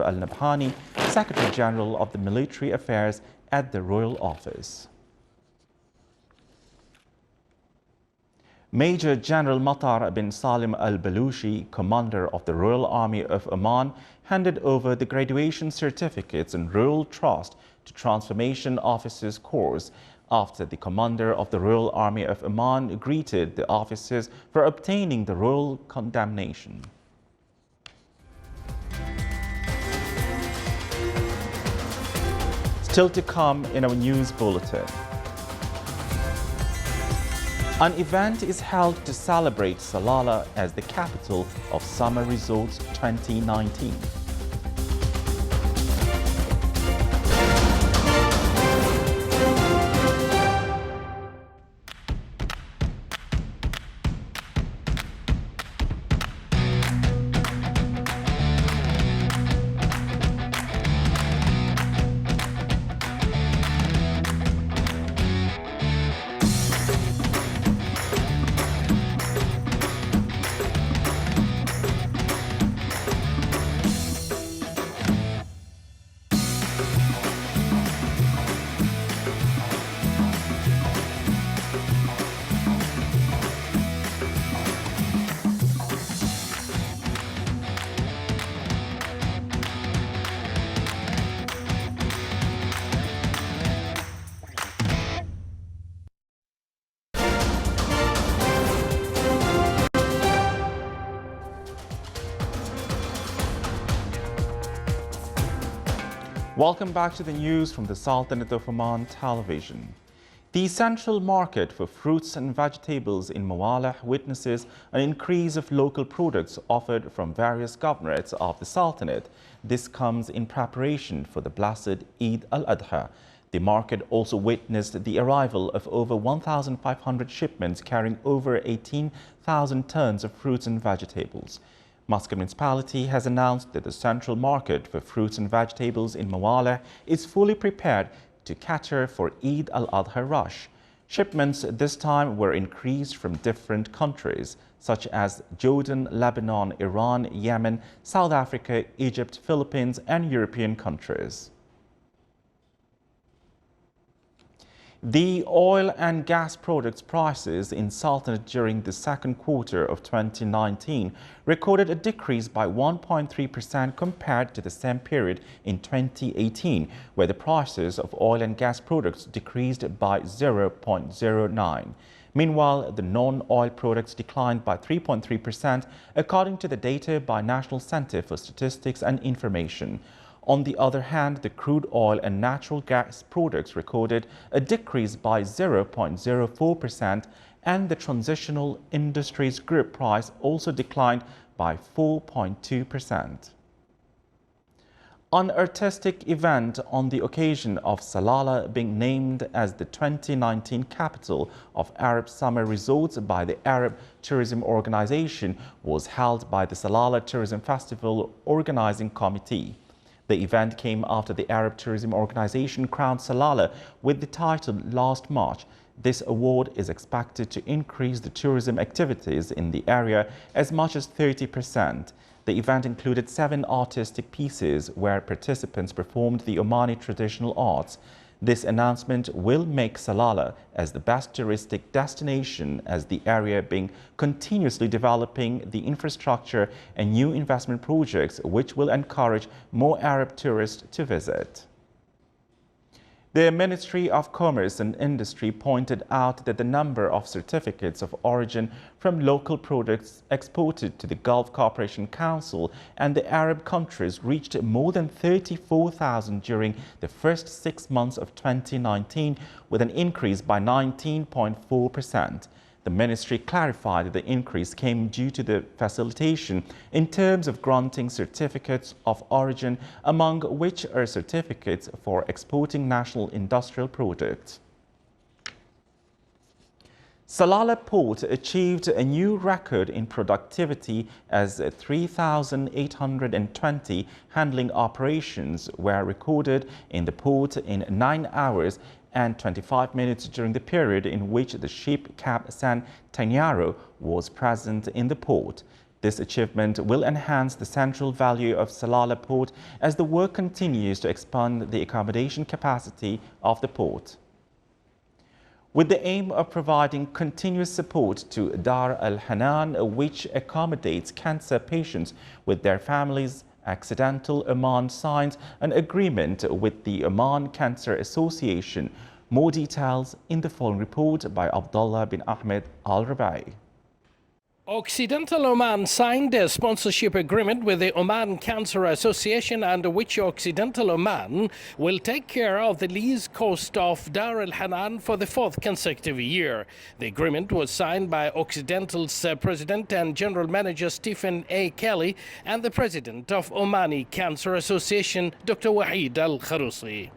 Al-Nabhani, Secretary General of the Military Affairs at the Royal Office. Major General Matar bin Salim al-Balushi, Commander of the Royal Army of Oman, handed over the graduation certificates and Royal Trust to Transformation Officers Corps after the Commander of the Royal Army of Oman greeted the officers for obtaining the royal condemnation. Still to come in our news bulletin. An event is held to celebrate Salalah as the capital of Summer Resorts 2019. Welcome back to the news from the Sultanate of Oman television. The central market for fruits and vegetables in Mawaleh witnesses an increase of local products offered from various governorates of the Sultanate. This comes in preparation for the blessed Eid al-Adha. The market also witnessed the arrival of over 1,500 shipments carrying over 18,000 tons of fruits and vegetables. Muscat Municipality has announced that the central market for fruits and vegetables in Mawaleh is fully prepared to cater for Eid al-Adha rush. Shipments this time were increased from different countries such as Jordan, Lebanon, Iran, Yemen, South Africa, Egypt, Philippines, and European countries. The oil and gas products prices in Sultanate during the second quarter of 2019 recorded a decrease by 1.3% compared to the same period in 2018, where the prices of oil and gas products decreased by 0.09. Meanwhile, the non-oil products declined by 3.3%, according to the data by National Center for Statistics and Information. On the other hand, the crude oil and natural gas products recorded a decrease by 0.04%, and the transitional industries group price also declined by 4.2%. An artistic event on the occasion of Salalah being named as the 2019 capital of Arab summer resorts by the Arab Tourism Organization was held by the Salalah Tourism Festival Organizing Committee. The event came after the Arab Tourism Organization crowned Salalah with the title last March. This award is expected to increase the tourism activities in the area as much as 30%. The event included 7 artistic pieces where participants performed the Omani traditional arts. This announcement will make Salalah as the best touristic destination, as the area being continuously developing the infrastructure and new investment projects which will encourage more Arab tourists to visit. The Ministry of Commerce and Industry pointed out that the number of certificates of origin from local products exported to the Gulf Cooperation Council and the Arab countries reached more than 34,000 during the first 6 months of 2019, with an increase by 19.4%. The ministry clarified that the increase came due to the facilitation in terms of granting certificates of origin, among which are certificates for exporting national industrial products. Salalah Port achieved a new record in productivity as 3,820 handling operations were recorded in the port in 9 hours and 25 minutes during the period in which the ship Cap San Tanyaro was present in the port. This achievement will enhance the central value of Salalah Port as the work continues to expand the accommodation capacity of the port. With the aim of providing continuous support to Dar al-Hanan, which accommodates cancer patients with their families, Accidental Oman signed an agreement with the Oman Cancer Association. More details in the following report by Abdullah bin Ahmed Al-Rabai. Occidental Oman signed a sponsorship agreement with the Oman Cancer Association, under which Occidental Oman will take care of the lease cost of Dar al-Hanan for the fourth consecutive year. The agreement was signed by Occidental's President and General Manager Stephen A. Kelly and the President of Omani Cancer Association, Dr. Wahid Al-Kharusi.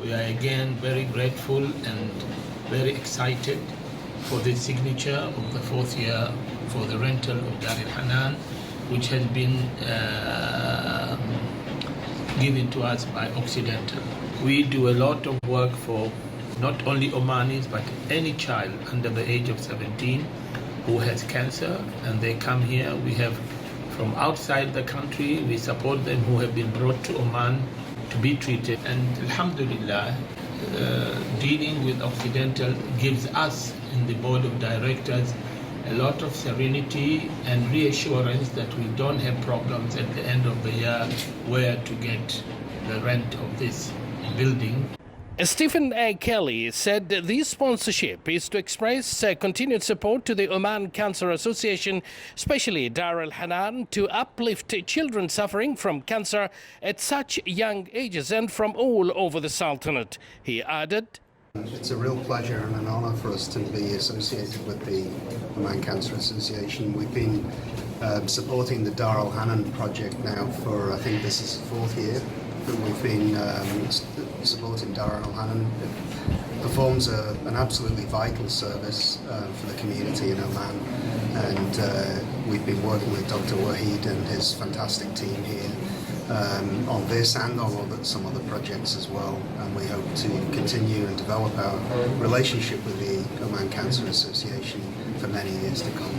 We are again very grateful and very excited for the signature of the fourth year for the rental of Dar al-Hanan, which has been given to us by Occidental. We do a lot of work for not only Omanis, but any child under the age of 17 who has cancer, and they come here. We have from outside the country, we support them who have been brought to Oman to be treated. And alhamdulillah, dealing with Occidental gives us in the board of directors a lot of serenity and reassurance that we don't have problems at the end of the year where to get the rent of this building. Stephen A. Kelly said this sponsorship is to express continued support to the Oman Cancer Association, especially Dar al-Hanan, to uplift children suffering from cancer at such young ages and from all over the Sultanate. He added, "It's a real pleasure and an honour for us to be associated with the Oman Cancer Association. We've been supporting the Dar al-Hanan project now for, I think this is the fourth year. We've been supporting Dar al-Hanan. It performs an absolutely vital service for the community in Oman, and we've been working with Dr. Wahid and his fantastic team here on this and on some other projects as well, and we hope to continue and develop our relationship with the Oman Cancer Association for many years to come.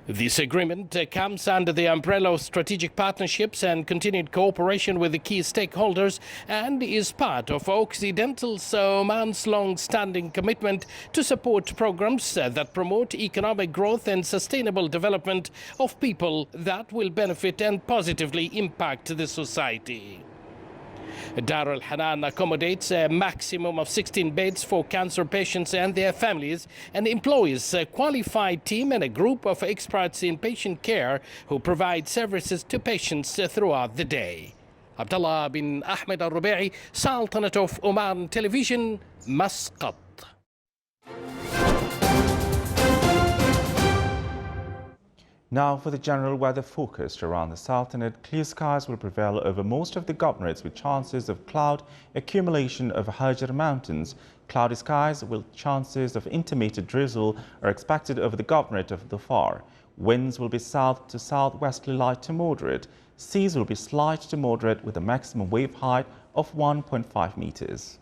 This agreement comes under the umbrella of strategic partnerships and continued cooperation with the key stakeholders, and is part of Occidental's Oman's long-standing commitment to support programs that promote economic growth and sustainable development of people that will benefit and positively impact the society. Dar al-Hanan accommodates a maximum of 16 beds for cancer patients and their families, and employs a qualified team and a group of experts in patient care who provide services to patients throughout the day. Abdullah bin Ahmed Al-Rubai, Sultanate of Oman Television, Muscat. Now for the general weather forecast around the Sultanate. Clear skies will prevail over most of the governorates with chances of cloud accumulation over Hajar Mountains. Cloudy skies with chances of intermittent drizzle are expected over the governorate of Dhofar. Winds will be south to southwesterly light to moderate. Seas will be slight to moderate with a maximum wave height of 1.5 meters.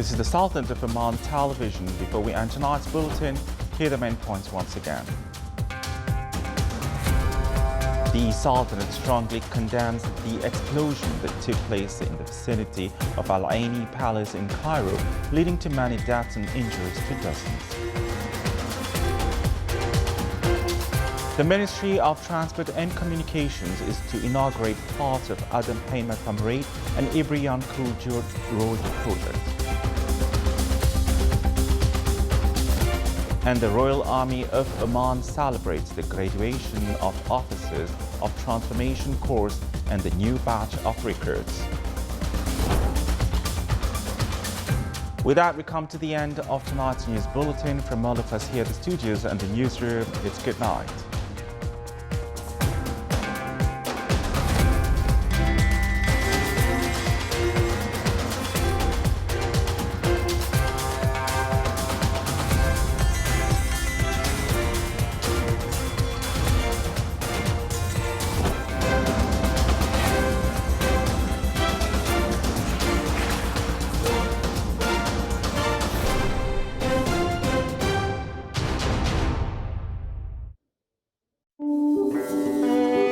This is the Sultanate of Oman television. Before we end tonight's bulletin, here are the main points once again. The Sultanate strongly condemns the explosion that took place in the vicinity of Al Aini Palace in Cairo, leading to many deaths and injuries to dozens. The Ministry of Transport and Communications is to inaugurate parts of Adam Haymat Amrate and Ibriyan Kruj Road project. And the Royal Army of Oman celebrates the graduation of officers of transformation course and the new batch of recruits. With that, we come to the end of tonight's news bulletin. From all of us here at the studios and the newsroom, it's good night.